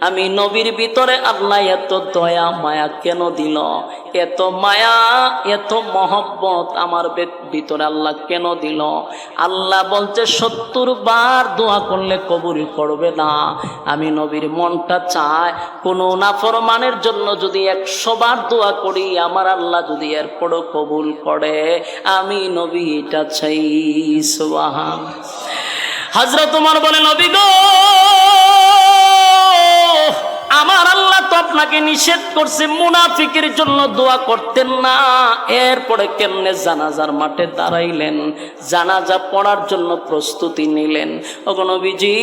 আমি নবীর ভিতরে আল্লাহ এত দয়া মায়া কেন দিল, এত মায়া এত মহব্বত আমার ভিতরে আল্লাহ কেন দিল? আল্লাহ বলছে 70 বার দোয়া করলে কবুল করবে না। আমি নবীর মনটা চায় কোনো নাফরমানের জন্য যদি 100 বার দোয়া করি আমার আল্লাহ যদি এরপরও কবুল করে, আমি নবী এটা চাই। সুবহান। হযরত ওমর বলে, নবী গো, আমার আল্লাহ তো আপনাকে নিষেধ করছে মুনাফিকের জন্য দোয়া করতেন না, এরপরে কেমনে জানাজার মাঠে দাঁড়াইলেন, জানাজা পড়ার জন্য প্রস্তুতি নিলেন? ওগো নবীজি,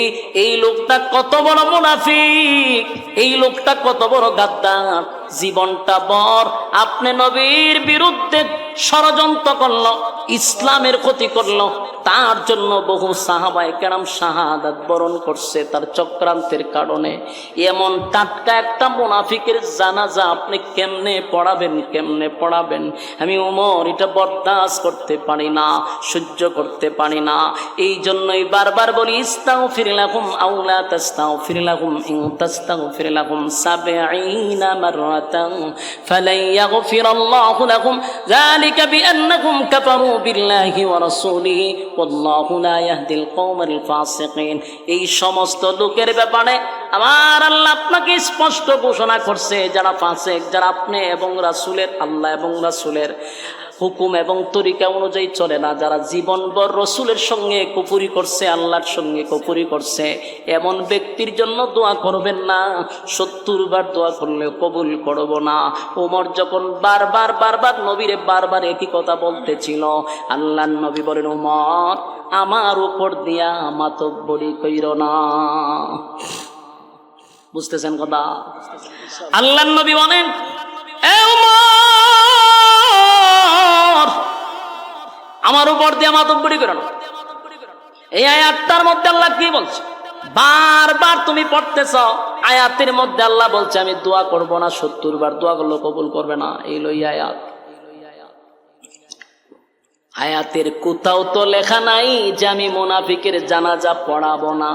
এই লোকটা কত বড় মুনাফিক, এই লোকটা কত বড় গাদ্দার, জীবনটা বর আপনি নবীর বিরুদ্ধে ষড়যন্ত্র করলো, ইসলামের ক্ষতি করলো, তার জন্য বহু সাহাবায়ে কেরাম শাহাদাত বরণ করছে তার চক্রান্তের কারণে। এমন টাটকা একটা মুনাফিকের জানাজা আপনি কেমনে পড়াবেন, কেমনে পড়াবেন? আমি ওমর এটা বরদাস্ত করতে পারি না, সহ্য করতে পারি না। এই জন্যই বারবার বলি, ইস্তাগফির লাহুম আও লা তাস্তাগফির লাহুম ইন তাস্তাগফির লাহুম 70 মাররাতান ফালান ইয়াগফিরাল্লাহু লাহুম যালিকা বিআন্নাহুম কাফারু বিল্লাহি ওয়া রাসূলিহি ওয়াল্লাহু লা ইয়াহদিল কওমাল ফাসিকিন। এই সমস্ত লোকের ব্যাপারে আমার আল্লাহ আপনাকে স্পষ্ট ঘোষণা করছে, যারা ফাসিক, যারা আপনি এবং রাসূলের, আল্লাহ এবং রাসূলের হুকুম এবং তরিকা অনুযায়ী চলে না, যারা জীবনভর রসুলের সঙ্গে কুফরি করছে, আল্লাহর সঙ্গে কুফরি করছে, এমন ব্যক্তির জন্য দোয়া করবেন না। 70 বার দোয়া করলে কবুল করব না। ওমর যখন বারবার নবীরে বারবার একই কথা বলতেছিল, আল্লাহর নবী বলেন, ওমর আমার উপর দিয়া মাতব্বরি কইরো না। বুঝতেছেন কথা? আল্লাহর নবী বলেন, এ ওমর, আমার উপর দিয়ে মাতব্বরি করো না। এই আয়াতটার মধ্যে আল্লাহ কি বলছে? বারবার তুমি পড়তেছ, আয়াতের মধ্যে আল্লাহ বলছে আমি দোয়া করব না, 70 বার দোয়া করলে কবুল করবে না। এই লই আয়াত। আয়াতের কোথাও তো লেখা নাই যে আমি মুনাফিকের জানাজা পড়াবো না।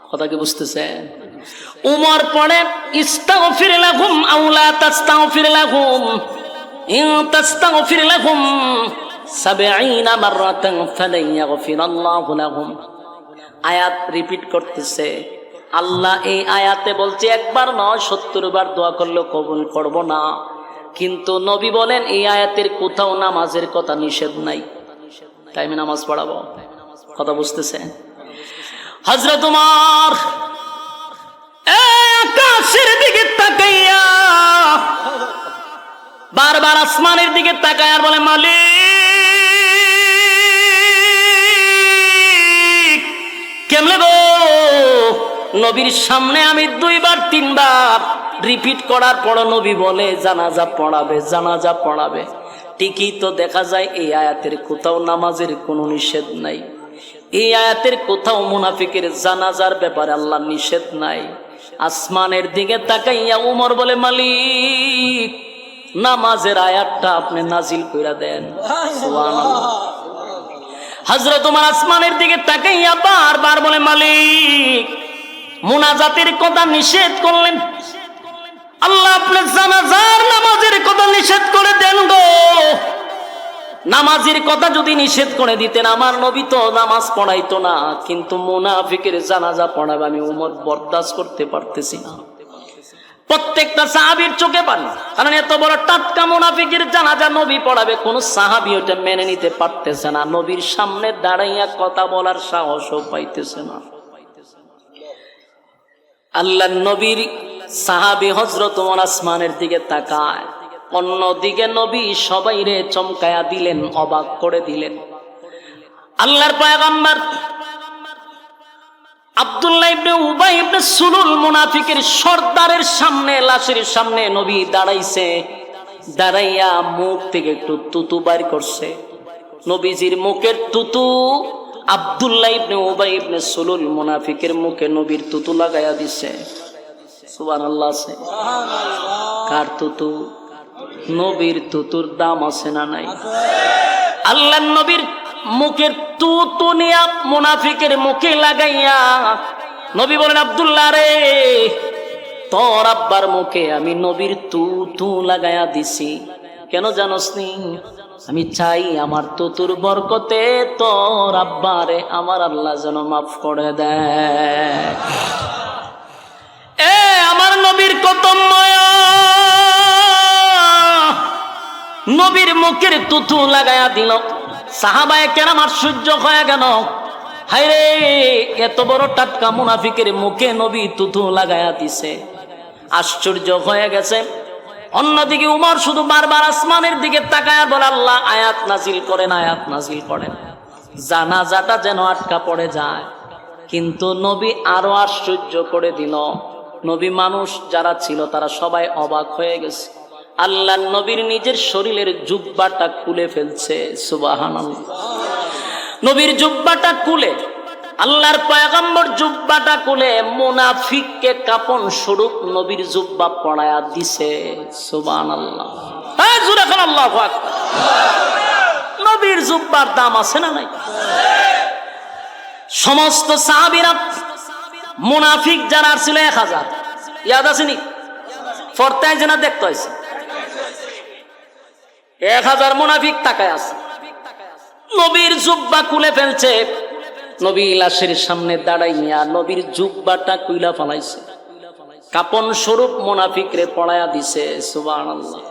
কথা কি বুঝতেছেন? উমর পড়ে, ইস্তাগফির লাহুম আও লা তাস্তাগফির লাহুম ইন তাস্তাগফির লাহুম 70 মাররাতান ফালান ইয়াগফিরাল্লাহু লাহুম। আয়াত রিপিট করতেছে। আল্লাহ এই আয়াতে বলছে একবার নয় 70 বার দোয়া করলে কবুল করব না। কিন্তু নবী বলেন এই আয়াতের কোথাও নামাজের কথা নিষেধ নাই, তাই আমি নামাজ পড়াবো। কথা বুঝতেছেন? হযরত ওমর আকাশের দিকে তাকাইয়া বারবার আসমানের দিকে তাকায় আর বলে, মালিক কেমনে গো, নবীর সামনে আমি 2 বার 3 বার রিপিট করার পর নবী বলে জানাজা পড়াবে, জানাজা পড়াবে। ঠিকই তো দেখা যায় এই আয়াতের কোথাও নামাজের কোনো নিষেধ নাই, এই আয়াতের কোথাও মুনাফিকের জানাজার ব্যাপারে আল্লাহ নিষেধ নাই। আসমানের দিকে তাকাইয়া উমর বলে, মালিক নামাজের আয়াতটা আপনি নাজিল কইরা দেন। সুবহানাল্লাহ। হযরত ওমর আসমানের দিকে তাকাইয়া বারবার বলে, মালিক মুনাজাতের কথা নিষেধ করলেন, আল্লাহ আপনি জানাজার নামাজের কথা নিষেধ করে দেন গো। নামাজের কথা যদি নিষেধ করে দিতেন আমার নবী তো নামাজ পড়াইতো না, কিন্তু মুনাফিকের জানাজা পড়াবে আমি উমর বরদাস্ত করতে পারতেছি না। প্রত্যেকটা সাহাবীর চোখে পানি, কারণ এত বড় টাটকা মুনাফিকের জানাজা নবী পড়াবে, কোন সাহাবী ওটা মেনে নিতে পারতেছে না। নবীর সামনে দাঁড়াইয়া কথা বলার সাহসও পাইতেছে না। আল্লাহর নবীর সাহাবী হযরত ওমর আসমানের দিকে তাকায়, অন্যদিকে নবী সবাইরে চমকায়া দিলেন, অবাক করে দিলেন। আল্লাহর পয়গম্বর আব্দুল্লাহ ইবনে উবাই ইবনে সুলুল মুনাফিকের সর্দারের সামনে, লাশের সামনে নবী দাঁড়াইছে, দাঁড়াইয়া মুখ থেকে একটু তুতু বাইর করছে। নবীজির মুখের তুতু আব্দুল্লাহ ইবনে উবাই ইবনে সুলুল মুনাফিকের মুখে নবীর তুতু লাগাইয়া দিছে। সুবহানাল্লাহ। কার তুতু? নবীর তুতুর দাম আছে না নাই? আল্লাহর নবীর মুখের তুতু নিয়া মুনাফিকের মুখে লাগাইয়া নবী বলেন, আব্দুল্লাহ রে তোর আব্বার মুখে আমি নবীর তু তু লাগায়া দিছি। কেন জানোস নি? আমি চাই আমার তুতুর বরকতে তোর আব্বারে আমার আল্লাহ যেন মাফ করে দেয়। আমার নবীর কত মায়া, নবীর মুখের তুতু লাগায়া দিল। সাহাবায়ে কেরাম আশ্চর্য হয়ে গেল, হায়রে এত বড় টাটকা মুনাফিকের মুখে নবী তুতু লাগায়া দিছে, আশ্চর্য হয়ে গেছে। অন্যদিকে উমর শুধু বারবার আসমানের দিকে তাকায় বলে, আল্লাহ আয়াত নাজিল করেন, আয়াত নাজিল করেন, জানাজাটা যেন আটকা পড়ে যায়। কিন্তু নবী আরো আশ্চর্য করে দিল। নবী মানুষ যারা ছিল তারা সবাই অবাক হয়ে গেছে। আল্লাহ নবীর নিজের শরীরের জুব্বাটা খুলে ফেলছে। সুবহানাল্লাহ। নবীর জুব্বাটা খুলে, আল্লাহর পয়গম্বর জুব্বাটা খুলে মুনাফিককে কাপন স্বরূপ নবীর জুব্বা পরায়া দিছে। সুবহানাল্লাহ। হ্যাঁ, জোরে বলেন আল্লাহু আকবার। নবীর জুব্বার দাম আছে না নাই? সমস্ত সাহাবীরা মুনাফিক যারা ছিল 1000, ইয়াদ আছে নি? ফরতায় যেনা দেখতে হয়েছে 1000 মুনাফিক তাকায় আছে। নবীর জুব্বা খুলে ফেলছে, নবী লাশের সামনে দাঁড়াইয়া নবীর জুব্বাটা কুইলা ফেলাইছে, কাপন স্বরূপ মুনাফিকরে পড়ায়া দিছে। সুবহানাল্লাহ।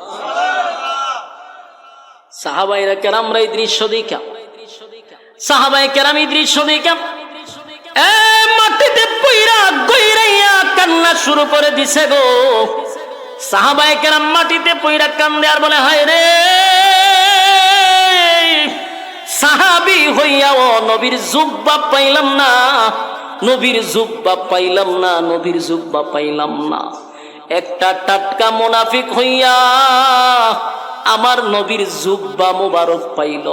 সাহাবায়ে কেরামরা এই দৃশ্য দেখা, সাহাবায়ে কেরাম এই দৃশ্য দেখা মাটিতে পইরা গইরাইয়া কান্না শুরু করে দিছে গো। সাহাবায়ে কেরাম মাটিতে পইরা কান্দে আর বলে, হায় রে, সাহাবী হইয়াও নবীর জুব্বা পাইলাম না, নবীর জুব্বা পাইলাম না, নবীর জুব্বা পাইলাম না। একটা টাটকা মুনাফিক হইয়া আমার নবীর জুব্বা মুবারক পাইল।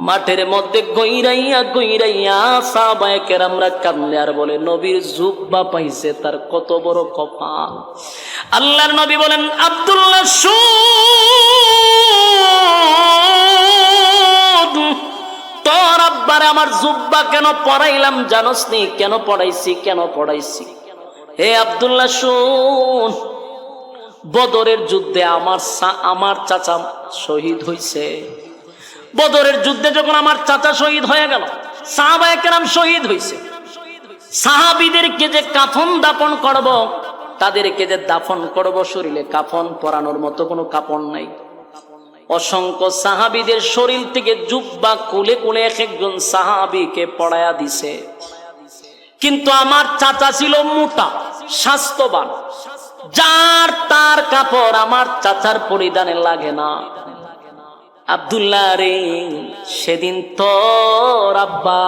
মাঠের মধ্যে গইরাইয়া গইরাইয়া সাহাবায়ে কেরামরা কান্দে আর বলে, নবীর জুব্বা পাইছে, তার কত বড় কপাল। আল্লাহর নবী বলেন, আব্দুল্লাহ শুন, তোর আব্বারে আমার জুব্বা কেন পরাইলাম জানোস নি? কেন পড়াইছি, কেন পড়াইছি? হে আব্দুল্লাহ শুন, বদরের যুদ্ধে আমার চাচা শহীদ হইছে। বদরের যুদ্ধে যখন আমার চাচা শহীদ হয়ে গেল, সাহাবায়ে কেরাম শহীদ হইছে, সাহাবীদেরকে যে কাফন দাফন করব, তাদেরকে যে দাফন করব, শরীরে কাফন পরানোর মতো কোনো কাপড় নাই। অসংখ্য সাহাবীদের শরীর থেকে জুব্বা কুলে কুলে এক একজন সাহাবীকে পড়ায়া দিছে। কিন্তু আমার চাচা ছিল মোটা, স্বাস্থ্যবান, যার তার কাপড় আমার চাচার পরিধানে লাগে না। আব্দুল্লাহ রে, সেদিন তোর আব্বা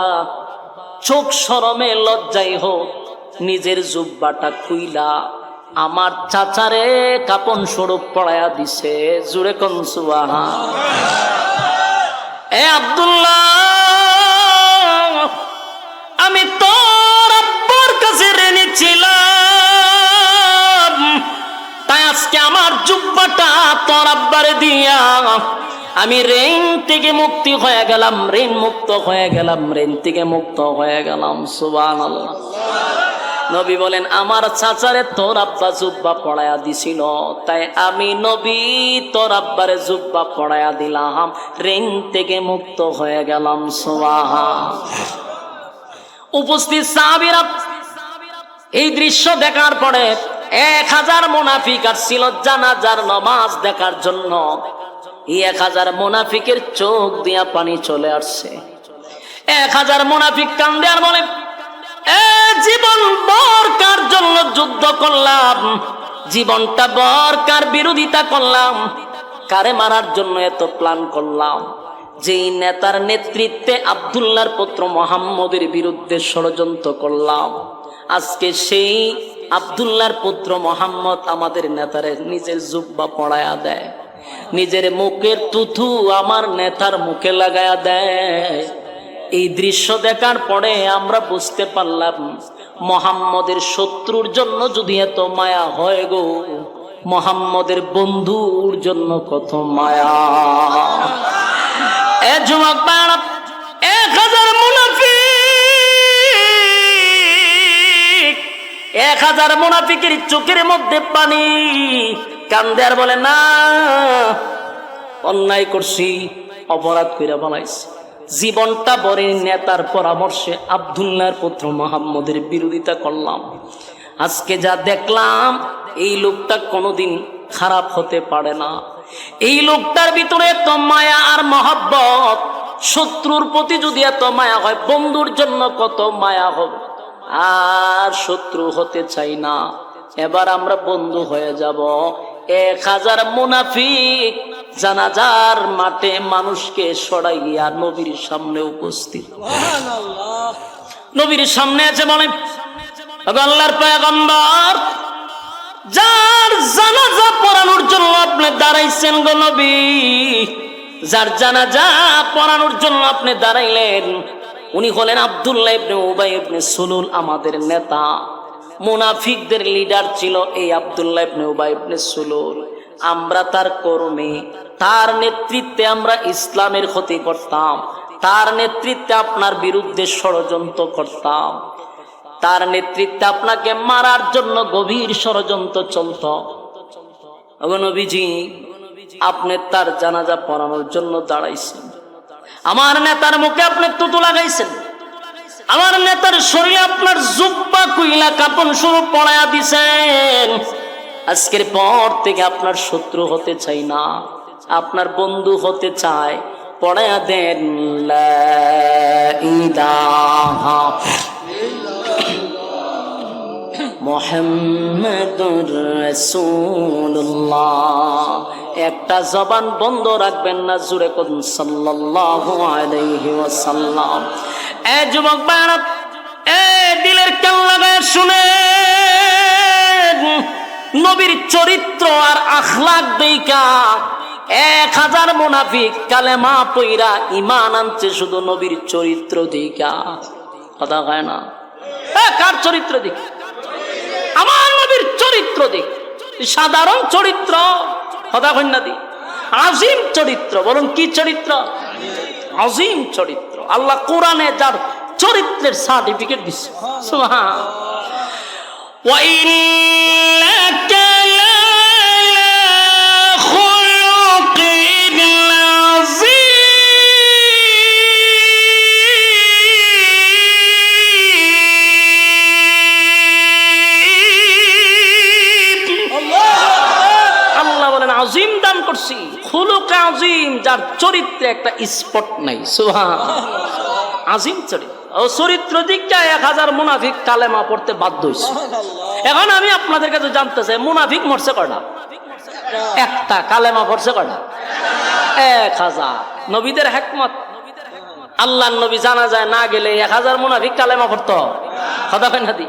চোখ শরমে লজ্জাই হোক নিজের জুব্বাটা খুইলা আমার চাচারে কাপন স্বরূপ পড়ায়া দিছে। জুড়ে কোন সুবহানাল্লাহ। এ আব্দুল্লাহ, আমি তোর আব্বার কাছে ঋণী ছিলাম, তাই আজকে আমার জুব্বাটা তোর আব্বারে দিয়া আমি ঋণ থেকে মুক্তি হয়ে গেলাম, ঋণ মুক্ত হয়ে গেলাম, ঋণ থেকে মুক্ত হয়ে গেলাম। সুবহানাল্লাহ। নবী বলেন, আমার চাচারে তোর আব্বা জুব্বা পড়ায়া দিছিল, তাই আমি নবী তোর আব্বারে জুব্বা পড়ায়া দিলাম, ঋণ থেকে মুক্ত হয়ে গেলাম। সুবহানাল্লাহ। উপস্থিত সাহাবীরা এই দৃশ্য দেখার পরে 1000 মুনাফিক আসছিল জানাজার নামাজ দেখার জন্য। এই 1000 মুনাফিকের চোখ দিয়া পানি চলে আসছে। 1000 মুনাফিক কান্দে আর বলে, জীবন বরকার জন্য যুদ্ধ করলাম, জীবনটা বরকার বিরোধিতা করলাম, কারে মারার জন্য এত প্ল্যান করলাম, যেই নেতার নেতৃত্বে আব্দুল্লাহর পুত্র মুহাম্মদের বিরুদ্ধে ষড়যন্ত্র করলাম, আজকে সেই আব্দুল্লাহর পুত্র মুহাম্মদ আমাদের নেতারে নিজের জুব্বা পড়ায়া দেয়, নিজের মুখের তুথু আমার নেতার মুখে লাগায়া দেয়। এই দৃশ্য দেখার পরে আমরা বুঝতে পারলাম, মুহাম্মদের শত্রুর জন্য যদি এত মায়া হয় গো, মুহাম্মদের বন্ধুর জন্য কত মায়া। এ যুবক ভাইরা, 1000 মুনাফিক 1000 মুনাফিকের চোখের মধ্যে পানি, কান্দে আর বলে না, অন্যায় করছি, অপরাধ কইরা বানাইছি, জীবনটা বরে নেতার পরামর্শে আব্দুল্লাহর পুত্র মুহাম্মদের বিরোধিতা করলাম। আজকে যা দেখলাম এই লোকটা কোনোদিন খারাপ হতে পারে না। এই লোকটার ভিতরে এত মায়া আর মহব্বত, শত্রুর প্রতি যদি এত মায়া হয়, বন্ধুর জন্য কত মায়া হবে। আর শত্রু হতে চাই না, এবার আমরা বন্ধু হয়ে যাব। 1000 মুনাফিক জানাজার মাঠে মানুষকে সরাইয়া নবীর সামনে উপস্থিত। নবীর সামনে আছে, বলে আল্লাহর পয়গম্বর, যার জানাজা পড়ানোর জন্য আপনি দাঁড়াইছেন গো নবী, যার জানাজা পড়ানোর জন্য আপনি দাঁড়াইলেন, উনি হলেন আব্দুল্লাহ ইবনে উবাই ইবনে সুলুল, আমাদের নেতা। মুনাফিকদের লিডার ছিল এই আব্দুল্লাহ ইবনে উবাই ইবনে সুলুল। আমরা তার কর্মী, তার নেতৃত্বে আমরা ইসলামের ক্ষতি করতাম, তার নেতৃত্বে আপনার বিরুদ্ধে ষড়যন্ত্র করতাম, তার নেতৃত্বে আপনাকে মারার জন্য গভীর ষড়যন্ত্র চলত। নবীজি, আপনি তার জানাজা পড়ানোর জন্য দাঁড়াইছেন, আমার নেতার মুখে আপনি তুতু লাগাইছেন, আমার নেতার শরীরে আপনার জুব্বা কুইলা কাপড় শুরু পড়ায়া দিছেন। আজকের পর থেকে আপনার শত্রু হতে চাই না, আপনার বন্ধু হতে চাই। পড়ায়া দেন লা ইলাহা মুহাম্মাদুর রাসূলুল্লাহ। একটা জবান বন্ধ রাখবেন না, জুড়ে কোন সাল্লাল্লাহু আলাইহি ওয়াসাল্লাম। এ যুবক ভাইরা, এ দিলের কান লাগায় শুনেন, নবীর চরিত্র আর আখলাক দেইখা 1000 মুনাফিক কালেমা পইরা ঈমান আনছে শুধু নবীর চরিত্র দেইখা। কথা হয় না? কার চরিত্র দেখ? আমার নবীর চরিত্র দেখ। সাধারণ চরিত্র, কথা হয় না দি, আজিম চরিত্র। বলুন কি চরিত্র? আজিম চরিত্র। আল্লাহ কোরআনে যার চরিত্রের সার্টিফিকেট দিচ্ছে। সুবহান। ওয়া ইন্নাকা আজিম দান করছি, খুলুক আজিম, যার চরিত্রে একটা স্পট নাই। সুবহান। আজিম চরিত্র। ও চরিত্র দিকটা 1000 মুনাফিক কালেমা পড়তে বাধ্য হয়েছে। এখন আমি আপনাদের কাছে জানতে চাই, মুনাফিক মরছে কয়টা? একটা। কালেমা পড়ছে কয়টা? 1000। নবীদের হিকমত, আল্লাহর নবী জানা যায় না গেলে 1000 মুনাফিক কালেমা পড়তো। কথা কয় না দি?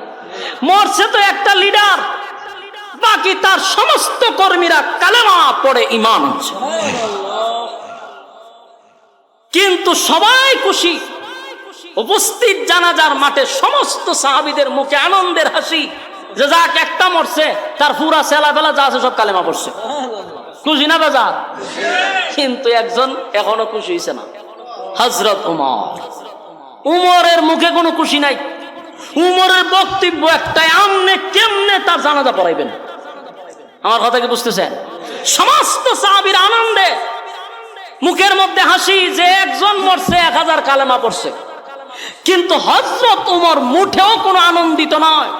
মরছে তো একটা লিডার, বাকি তার সমস্ত কর্মীরা কালেমা পড়ে ঈমান আনছে। কিন্তু সবাই খুশি, উপস্থিত জানাজার মাঠে সমস্ত সাহাবীদের মুখে আনন্দের হাসি, যে যাক একটা মরছে, তার পুরা ছেলাপেলা যা আছে সব কালেমা পড়ছে। খুশি না বাজার? কিন্তু একজন এখনো খুশি হয়েছে না, হযরত উমর। উমরের মুখে কোনো খুশি নাই। উমরের বক্তব্য একটাই, আমনে কেমনে তার জানাজা পড়াইবেন। আমার কথা কি বুঝতেছেন? সমস্ত সাহাবীর আনন্দে, মুখের মধ্যে হাসি, যে একজন মরছে 1000 কালেমা পড়ছে। কিন্তু হযরত উমর মুঠেও কোনো আনন্দিত নয়।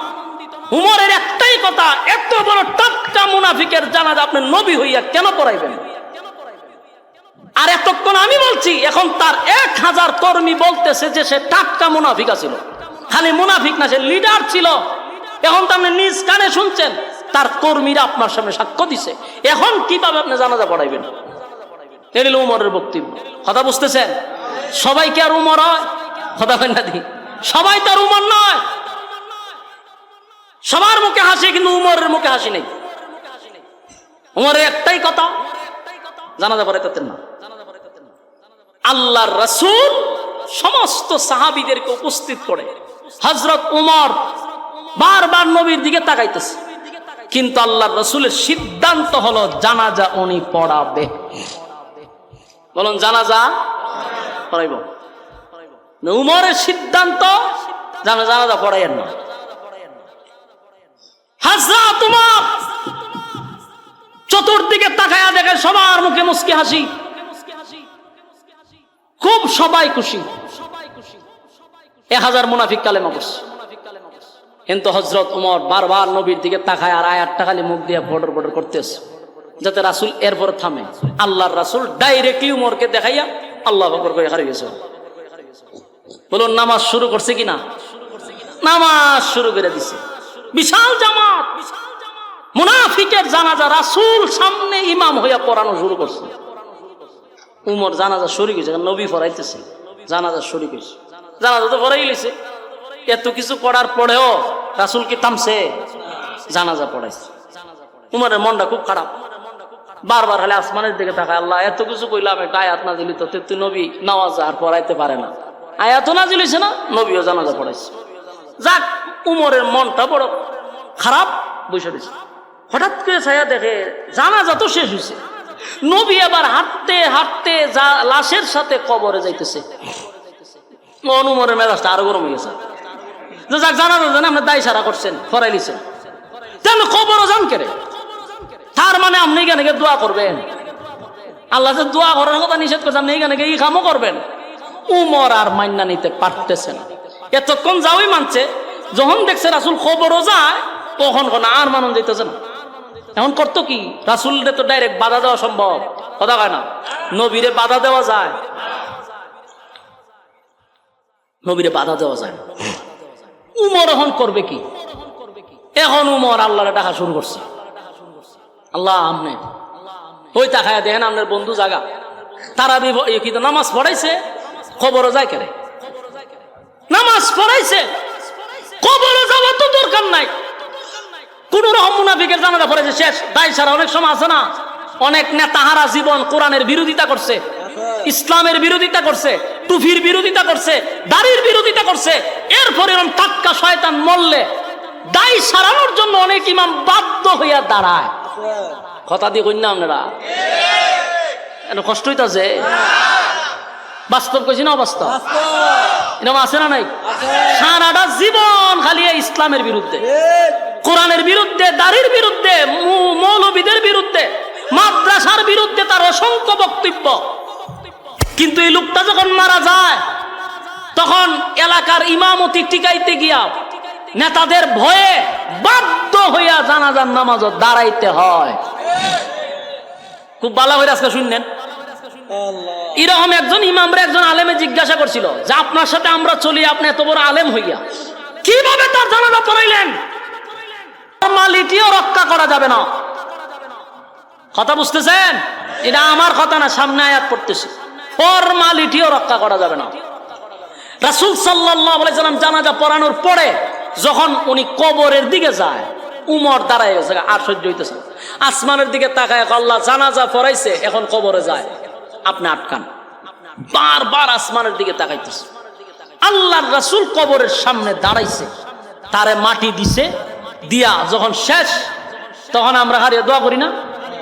উমরের একটাই কথা, এত বড় টাটকা মুনাফিকের জানাজা আপনি নবী হইয়া কেন পড়াইবেন? আর এতক্ষণ আমি বলছি, এখন তার 1000 কর্মী বলতেছে যে সে টাটকা মুনাফিক ছিল। খালি মুনাফিক না, সে লিডার ছিল। এখন তো আপনি নিজ কানে শুনছেন, তার কর্মীরা আপনার সামনে সাক্ষ্য দিছে। এখন কিভাবে আপনি জানাজা পড়াইবেন? এটা হলো উমরের বক্তব্য। কথা বুঝতেছেন? সবাই কি আর উমর হয়? কথা হয় না দি? সবাই তার উমর নয়। সবার মুখে হাসি, কিন্তু উমরের মুখে হাসি নেই। উমরের একটাই কথা, জানাজা পড়াইতেন না। আল্লাহর রাসূল সমস্ত সাহাবীদেরকে উপস্থিত করে হযরত উমর বারবার নবীর দিকে তাকাইতেছে, কিন্তু আল্লাহর রাসূলের সিদ্ধান্ত হলো জানাজা উনি পড়াবে। বলুন জানাজা পড়াইব। উমরের সিদ্ধান্ত জানাজা পড়াইয়েন না। হযরত উমর চতুর্দিকে তাকায়া দেখে সবার মুখে মুস্কি হাসি, খুব সবাই খুশি। 1000 মুনাফিক কালেমা পড়ছে। কিন্তু হযরত উমর বারবার নবীর দিকে তাকায় আর আয়াতটা খালি মুখ দিয়ে বর্ডর বর্ডর করতেছে, যাতে রাসূল এরপর থামে। আল্লাহর রাসূল ডাইরেক্টলি উমরকে দেখাইয়া আল্লাহু আকবার কয়ে হারিয়ে গেছে। বলুন নামাজ শুরু করছে কিনা? নামাজ শুরু করে দিছে। বিশাল জামাত, মুনাফিকের জানাজা রাসূল সামনে ইমাম হইয়া পড়ানো শুরু করছে। উমর জানাজা শরীক হয়েছে, নবী পড়াইতেছে, জানাজা শরীক হয়েছে। জানাজা তো পড়াই গেছে, এত কিছু করার পরেও রাসূল কি থামছে? জানাজা পড়াইছে। উমরের মনটা খুব খারাপ, বারবার খালি আসমানের দিকে তাকায়, আল্লাহ এত কিছু কইলাম, একটা আয়াত নাযিল হইতো, তুই নবী নামাজ আর পড়াইতে পারে না, আয়াতও নাযিল হইছে না, নবীও জানাজা পড়াইছে। যাক, উমরের মনটা বড় খারাপ, বসে দিছে। হঠাৎ করে ছায়া দেখে জানাজা তো শেষ হয়েছে, নবী আবার হাঁটতে হাঁটতে লাশের সাথে কবরে যাইতেছে। উমরের মেজাজটা আরো গরম হয়ে গেছে। যাক, জানাজা জানে আপনি দায় সারা করছেন, ফরাই লিছেন, তাহলে কবরও যান কেড়ে। তার মানে আপনি এখানে গিয়ে দোয়া করবেন? আল্লাহ যে দোয়া করার কথা নিষেধ করছে, আপনি এখানে গিয়ে এই কামও করবেন? উমর আর মান্না নিতে পারতেছে না। এতক্ষণ যাওই মানছে, যখন দেখছে রাসূল কবরও যায় তখন আর মানন যাইতেছে না। এখন করতো কি? রাসূলরে তো ডাইরেক্ট বাধা দেওয়া সম্ভব, কথা কয় না? নবীরে বাধা দেওয়া যায়? নবীরে বাধা দেওয়া যায়। উমর এখন করবে কি? এখন উমর আল্লাহরে ডাকা শুরু করছে, আল্লাহ আমনে ওই তাকায় দেখেন আপনার বন্ধু জাগা, তারা কি নামাজ পড়াইছে, খবরও যায় কেন? নামাজ পড়াইছে, কবরও যাওয়ার তো দরকার নাই। কোন রকম মুনাফিকের জানাজা পড়াইছে, শেষ। দায় সারা অনেক সময় আছে না, অনেক নেতাহারা জীবন কোরআনের বিরোধিতা করছে, ইসলামের বিরোধিতা করছে, টুফির বিরোধিতা করছে, দাড়ির বিরোধিতা করছে, এরপরে এরকম টাটকা শয়তান মরলে দায় সারানোর জন্য অনেক ইমাম বাধ্য হইয়া দাঁড়ায়। কথা দিয়ে কই না আপনারা? কষ্ট হইতাছে? বাস্তব কইছি না অবাস্তব? এরকম আছে না নাই? সারাটা জীবন খালি ইসলামের বিরুদ্ধে, কোরআনের বিরুদ্ধে, দাড়ির বিরুদ্ধে, মৌলবীদের বিরুদ্ধে, মাদ্রাসার বিরুদ্ধে তার অসংখ্য বক্তব্য। কিন্তু এই লোকটা যখন মারা যায় তখন এলাকার ইমামতি টিকাইতে গিয়া নেতাদের ভয়ে বাধ্য হইয়া জানাজার নামাজও দাঁড়াইতে হয়। খুব ভালো করে আজকে শুনলেন। এরকম একজন ইমামরে একজন আলেমে জিজ্ঞাসা করছিল যে আপনার সাথে আমরা চলি, আপনি এত বড় আলেম হইয়া কিভাবে তার জানাজা পড়াইলেন? ফরমালিটিও রক্ষা করা যাবে না। কথা বুঝতেছেন? এটা আমার কথা না, সামনে আয়াত পড়তেছি। ফরমালিটিও রক্ষা করা যাবে না। রাসূল সাল্লাল্লাহু আলাইহি সাল্লাম জানাজা পড়ানোর পরে যখন উনি কবরের দিকে যায়, উমর দাঁড়ায় গেছে, আর সহ্য হইতেছে। আসমানের দিকে তাকায়, আল্লাহ জানাজা পড়াইছে, এখন কবরে যায়, আপনি আটকান। বারবার আসমানের দিকে তাকাইতেছে। আল্লাহর রাসূল কবরের সামনে দাঁড়াইছে, তারে মাটি দিছে, দিয়া যখন শেষ তখন আমরা হারিয়ে দোয়া করি না?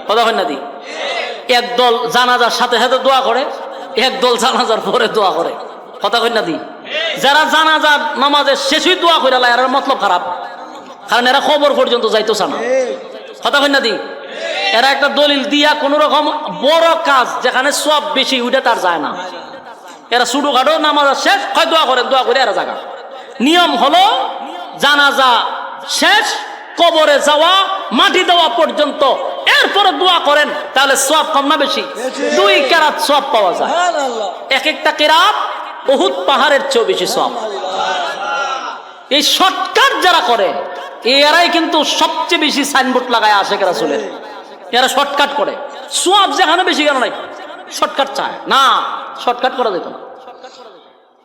কথা হয় না? দি একদল জানাজার সাথে সাথে দোয়া করে, একদল জানাজার পরে দোয়া করে। কথা কই না? দি যারা জানাজার নামাজের শেষই দোয়া করে লাই, এর মতলব খারাপ, কারণ এরা খবর পর্যন্ত যাইতেছে না। কথা কই না? দি এরা একটা দলিল দিয়া কোন রকম বড় কাজ যেখানে সব বেশি উঠে তার যায় না। এরা ছোটখাটো নামাজের শেষ হয় দোয়া করে, দোয়া করে এরা জায়গা। নিয়ম হলো জানাজা শেষ, কবরে যাওয়া, মাটি দেওয়া পর্যন্ত, এরপরে দোয়া করেন, তাহলে সওয়াব কম না বেশি? 2 কেরাত সওয়াব পাওয়া যায়। এক একটা কেরাত উহুদ পাহাড়ের চেয়ে বেশি সওয়াব। এই শর্টকাট যারা করে এরাই কিন্তু সবচেয়ে বেশি সাইনবোর্ড লাগায় আশেক রাসূলের। এরা শর্টকাট করে, সওয়াব যেখানে বেশি কেন নাই, শর্টকাট চায় না। শর্টকাট করা যেত না।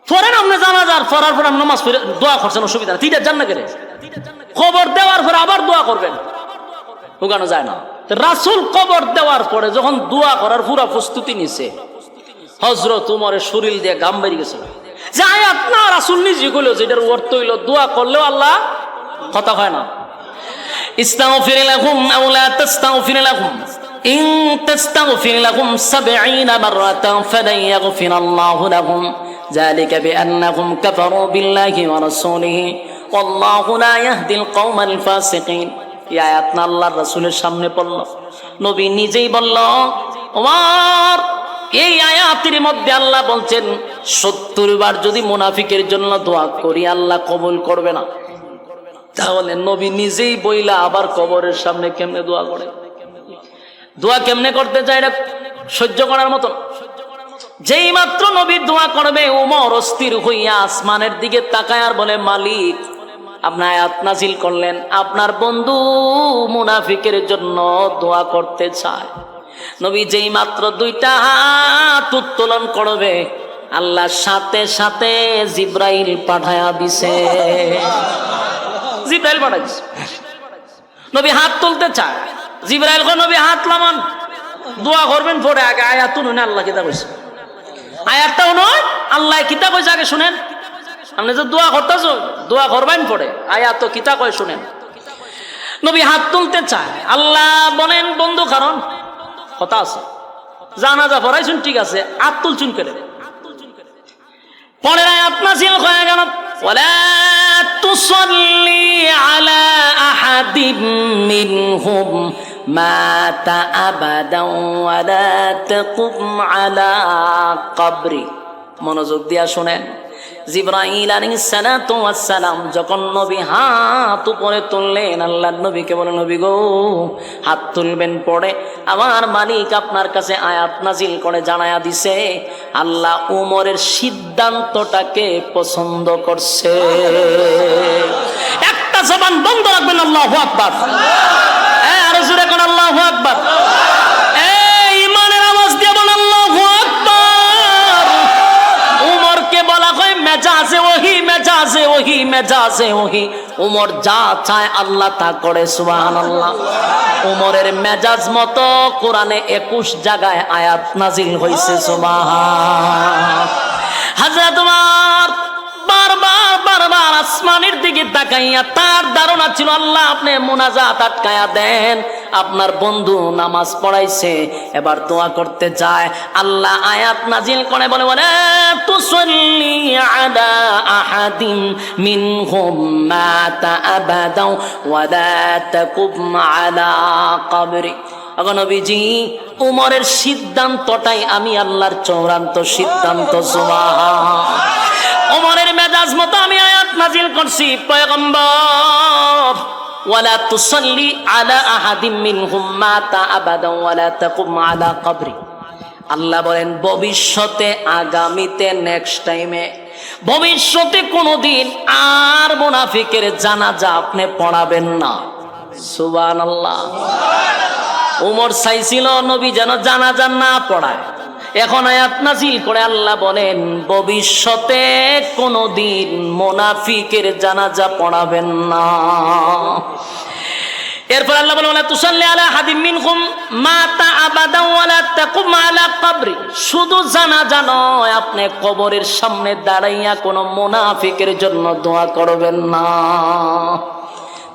পড়েন আপনি জানাজার পড়ার পর নামাজ পড়ে দোয়া করছেন, অসুবিধা না, তিনটা জান্নাত করে খবর দেওয়ার পরে আবার দোয়া করবেন, ওখানে যায় না। রাসূল কবর দেওয়ার পরে যখন দোয়া করার পুরা প্রস্তুতি নিছে, হযরত উমরের শরীর দিয়ে ঘাম বেরিয়ে গেছে। যে আয়াত না রাসূল নিজে কইলো, যেটার অর্থ হইলো দোয়া করলেও আল্লাহ কথা হয় না। ইস্তাগফির লাহুম আও লা তাস্তাগফির লাহুম ইন তাস্তাগফির লাহুম 70 মাররাতান ফালান ইয়াগফিরাল্লাহু লাহুম যালিকা বিআন্নাহুম কাফারু বিল্লাহি ওয়া রাসূলিহি ওয়াল্লাহু লা ইয়াহদিল কওমাল ফাসিকিন। এই আয়াত না আল্লাহর রাসূলের সামনে পড়ল, নবী নিজেই বলল, ওমর এই আয়াতের মধ্যে আল্লাহ বলছেন 70 বার যদি মুনাফিকের জন্য দোয়া করি আল্লাহ কবুল করবে না। তাহলে নবী নিজেই বইলা আবার কবরের সামনে কেমনে দোয়া করে? দোয়া কেমনে করতে চায় এটা সহ্য করার মতো। যেই মাত্র নবী দোয়া করবে ওমর অস্থির হইয়া আসমানের দিকে তাকায় আর বলে, মালিক আপনি আয়াত নাজিল করলেন, আপনার বন্ধু মুনাফিকের জন্য দোয়া করতে চায়। নবী যেই মাত্র 2টা হাত উত্তোলন করবে আল্লাহ সাথে সাথে জিব্রাইল পাঠায়া দিছে। জিব্রাইল পাঠাইছে, নবী হাত তুলতে চায়, জিব্রাইল কয় নবী হাত লামান, দোয়া করবেন পরে আগে আয়াত শুনুন আল্লাহ কিতা কইছে। আয়াতটাও নয় আল্লাহ কিতা কইছে আগে শুনেন। আপনি যে দোয়া করতেছ দোয়া করবেন পরে আয়াত তো কিতা কয় শুনেন। নবী হাত তুলতে চায়, আল্লাহ বলেন বন্ধু কারণ কথা আছে, জানাজা পড়াইছুন ঠিক আছে, হাত তুলছুন করে পরের আয়াত নাযিল হয়ে গেল, ওয়ালা তুসাল্লি আলা আহাদিম মিনহুম মাতা আবাদান ওয়ালা তাকুম আলা কবরি। মনোযোগ দিয়া শুনেন, জিবরাইল আলাইহিস সালাতু ওয়াস সালাম যখন নবী হাত উপরে তুললেন, আল্লাহর নবীকে বলেন, নবী গো হাত তুলবেন পড়ে আমার মালিক আপনার কাছে আয়াত নাজিল করে জানায়া দিছে আল্লাহ উমরের সিদ্ধান্তটাকে পছন্দ করছে। একটা জবান বন্ধ রাখবেন, আল্লাহু আকবার। আরো জোরে কোন আল্লাহু আকবার। ইমানের আওয়াজ দিয়ে বলেন আল্লাহু আকবার। উমরকে বলা হয় মেজাজে ওহি, মেজাজে ওহি, মেজাজে ওহি। উমর যা চায় আল্লাহ তা করে, সুবহানাল্লাহ। উমরের মেজাজ মতো কোরআনে 21 জায়গায় আয়াত নাজিল হয়েছে, সুবহান। হযরত উমর বারবার বারবার আসমানের দিকে তাকাইয়া তার ধারণা ছিল আল্লাহ আপনি মুনাজাত আটকায়া দেন, আপনার বন্ধু নামাজ পড়াইছে এবার দোয়া করতে যায়। আল্লাহ আয়াত নাজিল করে বলে, বলে তুসাল্লি আলা আহাদিম মিনহুম মাতা আবাদা ওয়ালা তাকুম আলা কবরি। নবীজি উমরের সিদ্ধান্তটাই আমি আল্লাহর চূড়ান্ত সিদ্ধান্ত, সুবহান। উমরের মেজাজ মতো আমি আয়াত নাজিল করছি, পয়গম্বর ওয়ালা তুসাল্লি আলা আহাদিম মিনহুম মাতা আবাদা ওয়ালা তাকুম আলা কবরি। আল্লাহ বলেন ভবিষ্যতে, আগামীতে, নেক্সট টাইমে, ভবিষ্যতে কোনোদিন আর মুনাফিকের জানাজা আপনি পড়াবেন না, সুবহানাল্লাহ। উমর চাইছিল নবী যেন জানাজা না পড়ায়, এখন আয়াত নাজিল করে আল্লাহ বলেন ভবিষ্যতে কোনোদিন মুনাফিকের জানাজা পড়াবেন না। এরপর আল্লাহ বলেন ওয়ালা তুসাল্লি আলা আহাদিম মিনহুম মাতা আবাদা ওয়ালা তাকুম আলা কবরি। শুধু জানাজা নয়, আপনি কবরের সামনে দাঁড়াইয়া কোনো মুনাফিকের জন্য দোয়া করবেন না।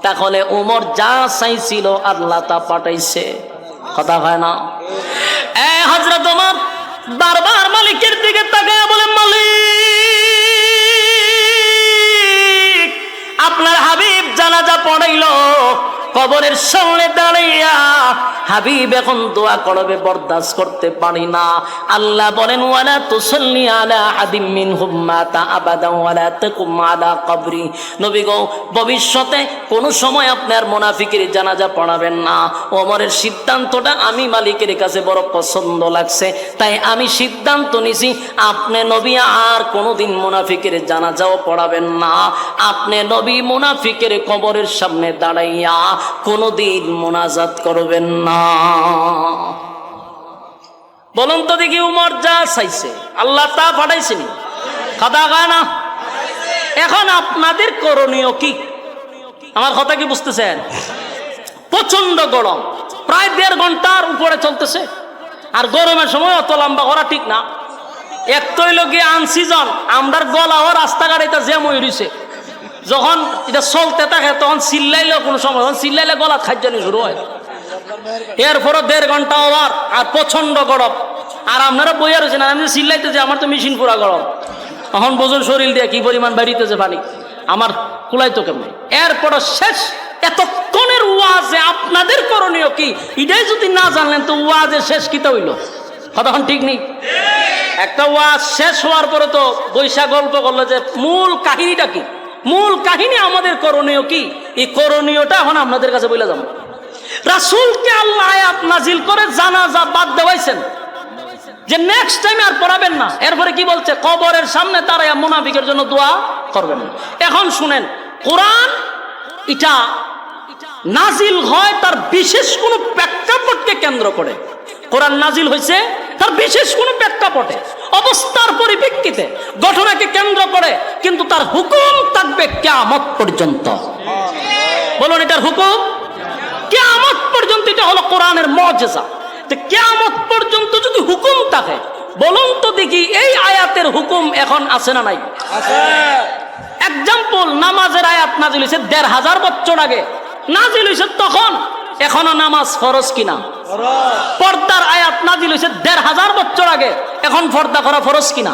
তাহলে উমর যা চাইছিল আল্লাহ তা পাঠাইছে, কথা হয় না? হযরত ওমর বারবার মালিকের দিকে তাকায় বলে, মালিক আপনার হাবিব জানাজা পড়াইলো, কবরের সামনে দাঁড়াইয়া হাবিব এখন দোয়া করবে, বরদাস্ত করতে পারি না। আল্লাহ বলেন ওয়ালা তুসাল্লি আলা আহাদিম মিনহুম মাতা আবাদা ওয়ালা তাকুম আলা কবরি। নবী গো ভবিষ্যতে কোন সময় আপনার মুনাফিকের জানাজা পড়াবেন না। ওমরের সিদ্ধান্তটা আমি মালিকের কাছে বড় পছন্দ লাগছে, তাই আমি সিদ্ধান্ত নিছি আপনি নবী আর কোনোদিন মুনাফিকের জানাজাও পড়াবেন না। আপনি নবী মুনাফিকের কবরের সামনে দাঁড়াইয়া কোনোদিন মুনাজাত করবেন না। বলুন তো দেখি, উমর যা চাইছে আল্লাহ তা পাঠাইছেন, কথা কয় না? এখন আপনাদের করণীয় কি? আমার কথা কি বুঝতেছেন? প্রচন্ড গরম, প্রায় 1.5 ঘন্টার উপরে চলতেছে, আর গরমের সময় অত লম্বা করা ঠিক না। এক তৈল গিয়ে আনসিজন আমরার গলাও রাস্তাঘাট এটা জ্যাম হয়ে রয়েছে, যখন এটা চলতে থাকে তখন চিল্লাইলেও কোনো সময়, তখন চিল্লাইলে গলা খাদ্যানি শুরু হয়। এরপরও 1.5 ঘন্টা ওভার, আর প্রচন্ড গরম, আর আপনারা বইয়া রয়েছেন, আমি চিল্লাইতেছি আমার তো মেশিন পুরা গরম। তখন বোঝুন শরীর দিয়ে কি পরিমাণ বাড়িতেছে পানি, আমার কুলাই তো কেমন। এরপরও শেষ, এতক্ষণে কোরআনের ওয়াজে আপনাদের করণীয় কি এটাই যদি না জানলেন তো ওয়াজের শেষ কিতা হইল? কতক্ষণ ঠিক নেই। একটা ওয়াজ শেষ হওয়ার পরে তো বৈশা গল্প করলো যে মূল কাহিনীটা কি, মূল কাহিনী আমাদের করণীয় কি, এই করণীয়টা এখন আপনাদের কাছে বলে যাবো। রাসূলকে আল্লাহ আয়াত নাজিল করে জানাজা বাদ দেওয়াইছেন যে নেক্সট টাইম আর পড়াবেন না। এরপরে কি বলছে? কবরের সামনে দাঁড়ায়া মুনাফিকের জন্য দোয়া করবেন না। এখন শুনেন, কোরআন এটা নাজিল হয় তার বিশেষ কোনো প্রেক্ষাপটকে কেন্দ্র করে। কোরআন নাজিল হয়েছে তার বিশেষ কোনো প্রেক্ষাপটে, অবস্থার পরিপ্রেক্ষিতে, ঘটনাকে কেন্দ্র করে, কিন্তু তার হুকুম থাকবে কিয়ামত পর্যন্ত। বলুন, এটার হুকুম কিয়ামত পর্যন্ত। এটা হলো কোরআনের মুজিজা। তো কিয়ামত পর্যন্ত যদি হুকুম থাকে, বলুন তো দেখি এই আয়াতের হুকুম এখন আছে না নাই? এক্সাম্পল, নামাজের আয়াত নাজিল হয়েছে ১৫০০ বছর আগে নাজিল হয়েছে, তখন এখনো নামাজ ফরজ কিনা? পর্দার আয়াত নাজিল হয়েছে ১৫০০ বছর আগে, এখন পর্দা করা ফরজ কিনা?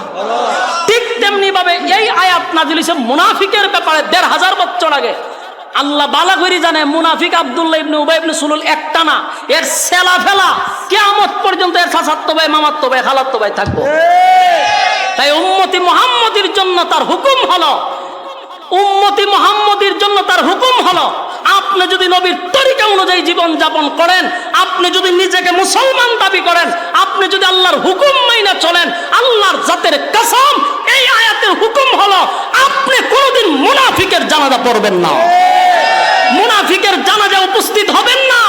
ঠিক তেমনি ভাবে এই আয়াত নাজিল হয়েছে মুনাফিকের ব্যাপারে ১৫০০ বছর আগে। আল্লাহ বালা করে জানে মুনাফিক আব্দুল্লাহ ইবনে উবাই ইবনে সুলুল একটা না, এর সেলা ফেলা কিয়ামত পর্যন্ত এর চাচাতো ভাই, মামাতো ভাই, খালাতো ভাই থাকবো। তাই উম্মতি মুহাম্মদের জন্য তার হুকুম হলো, উম্মতি মুহাম্মদের জন্য তার হুকুম হলো, আপনি যদি নবীর তরিকা অনুযায়ী জীবন যাপন করেন, আপনি যদি নিজেকে মুসলমান দাবি করেন, আপনি যদি আল্লাহর হুকুম মাইনা চলেন, আল্লাহর জাতের কসম, এই আয়াতের হুকুম হলো আপনি কোনোদিন মুনাফিকের জানাজা পড়বেন না, মুনাফিকের জানাজা উপস্থিত হবেন না।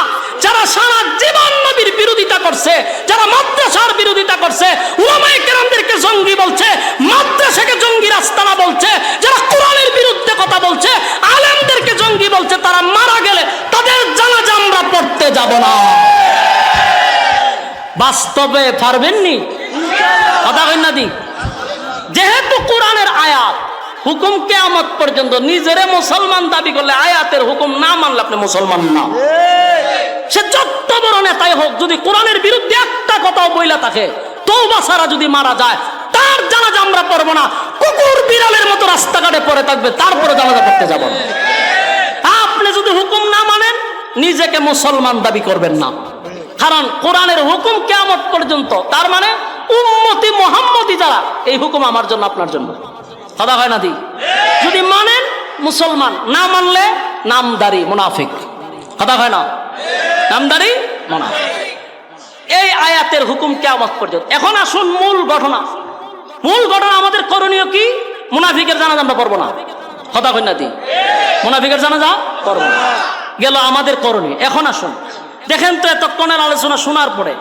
যারা সারা জীবন নবীর বিরোধিতা করছে, যারা মাদ্রাসার বিরোধিতা করছে, উলামায়ে কেরামদেরকে জঙ্গি বলছে, মাদ্রাসাকে জঙ্গি রাস্তানা বলছে, যারা কোরআনের বিরুদ্ধে কথা বলছে, আলেমদেরকে জঙ্গি বলছে, তারা মারা গেলে তাদের জানাজা আমরা পড়তে যাব না। বাস্তবে পারবেননি? কথা কই না দি? যেহেতু কোরআনের আয়াত হুকুম কিয়ামত পর্যন্ত, নিজেরে মুসলমান দাবি করলে আয়াতের হুকুম না মানলে আপনি মুসলমান না। সে যত বড় নেতাই হোক, যদি কোরআনের বিরুদ্ধে একটা কথাও বইলা থাকে, তওবা ছাড়া যদি মারা যায়, তার জানাজা আমরা পড়বো না। কুকুর বিড়ালের মতো রাস্তাঘাটে পড়ে থাকবে, তারপরে জানাজা পড়তে যাব না। আপনি যদি হুকুম না মানেন, নিজেকে মুসলমান দাবি করবেন না। কারণ কোরআনের হুকুম কিয়ামত পর্যন্ত, তার মানে উম্মতি মুহাম্মদি যারা, এই হুকুম আমার জন্য, আপনার জন্য। কথা হয় না দি? যদি মানেন মুসলমান, না মানলে নামদারি মুনাফিক। কথা হয় না? নামদারি মুনাফিক। এই আয়াতের হুকুম কিয়ামত পর্যন্ত। এখন আসুন মূল ঘটনা। মূল ঘটনা আমাদের করণীয় কি? মুনাফিকের জানাজা আমরা পড়বো না। কথা হয় না দি? মুনাফিকের জানাজা পড়বো না, গেল আমাদের করণীয়। এখন আসুন দেখেন তো, এতক্ষণের আলোচনা শোনার পরে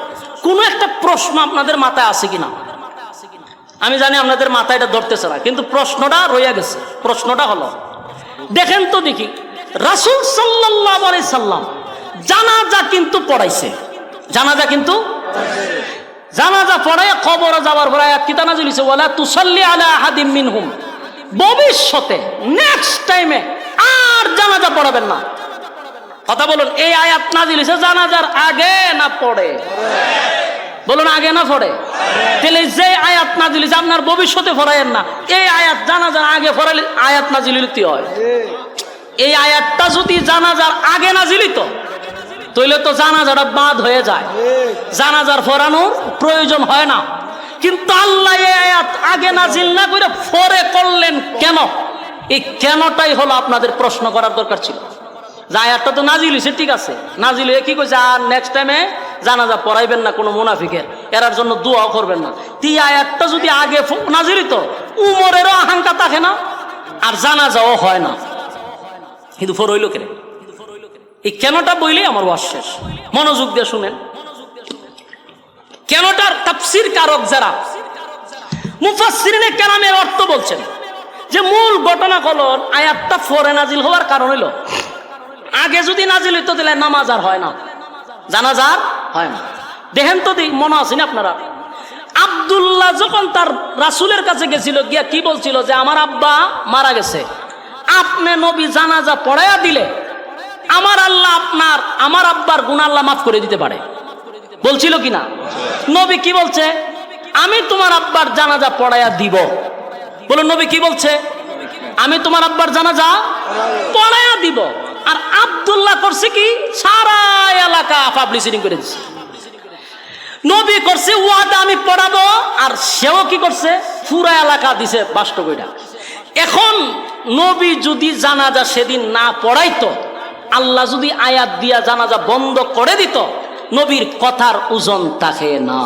কোনো একটা প্রশ্ন আপনাদের মাথায় আছে কিনা? আমি জানি আপনাদের মাথায় এটা ধরতেছে না, কিন্তু প্রশ্নটা রইয়া গেছে। প্রশ্নটা হলো, দেখেন তো দেখি, রাসূল সাল্লাল্লাহু আলাইহি সাল্লাম জানাজা কিন্তু পড়াইছে, জানাজা কিন্তু জানাজা পড়ায় কবরে যাওয়ার পরে আয়াত কিতা নাযিল হইছে, ওয়ালা তুসাল্লি আলা আহাদিম মিনহুম, ভবিষ্যতে নেক্সট টাইমে আর জানাজা পড়াবেন না। কথা বলুন, এই আয়াত নাযিল হইছে জানাজার আগে না পড়ে? বলুন, আগে না পড়ে? তাহলে যে আয়াত নাযিল হইছে আপনার ভবিষ্যতে পড়ায়েন না, এই আয়াত জানাজার আগে পড়ালে আয়াত নাযিল হইতে হয়। এই আয়াতটা যদি জানাজার আগে নাযিল হইতো, তাহলে তো জানাজাটা বাদ হয়ে যায়, জানাজার পড়ানোর প্রয়োজন হয় না। কিন্তু আল্লাহ এই আয়াত আগে নাযিল না করে পরে করলেন কেন? এই কেনটাই হলো আপনাদের প্রশ্ন করার দরকার ছিল। যে আয়াতটা তো নাযিল হইছে, ঠিক আছে, নাযিল হয়ে কি কইছে, আর নেক্সট টাইমে জানাজা পড়াইবেন না কোনো মুনাফিকের, এরার জন্য দোয়া করবেন না। এই আয়াতটা যদি আগে নাযিল হইতো, উমরেরও আকাঙ্ক্ষা থাকে না, আর জানাজাও হয় না। কিন্তু ফর হইল কেন? এই কেনটা বইলেই আমার ওয়াজ শেষ। মনোযোগ দিয়ে শুনেন। কেনটার তাফসীর কারক যারা, মুফাসসিরিনে কেরামের অর্থ বলছেন যে মূল ঘটনা হলো আয়াতটা পরে নাযিল হওয়ার কারণ হইল, আগে যদি নাযিল হইতো তাহলে নামাজ আর হয় না, জানাজা আর হয় না। দেখেন তো, মনে আছে না আপনারা, আব্দুল্লাহ যখন তার রাসূলের কাছে গেছিল, গিয়া কি বলছিল যে আমার আব্বা মারা গেছে, আপনি নবী জানাজা পড়াইয়া দিলে আমার আল্লাহ আমার আব্বার গুনাহ আল্লাহ মাফ করে দিতে পারে, বলছিল কিনা? নবী কি বলছে? আমি তোমার আব্বার জানাজা পড়াইয়া দিব। বলুন, নবী কি বলছে? আমি তোমার আব্বার জানাজা পড়াইয়া দিব। আর আব্দুল্লাহ করছে কি সারা এলাকা পাবলিসিটি করে দিচ্ছে। নবী করছে ওয়াদা আমি পড়াবো, আর সেও কি করছে পুরা এলাকা দিছে বাষ্ট কইরা। এখন নবী যদি জানাজা সেদিন না পড়াইতো, আল্লাহ যদি আয়াত দিয়া জানাজা বন্ধ করে দিত, নবীর কথার ওজন থাকে না।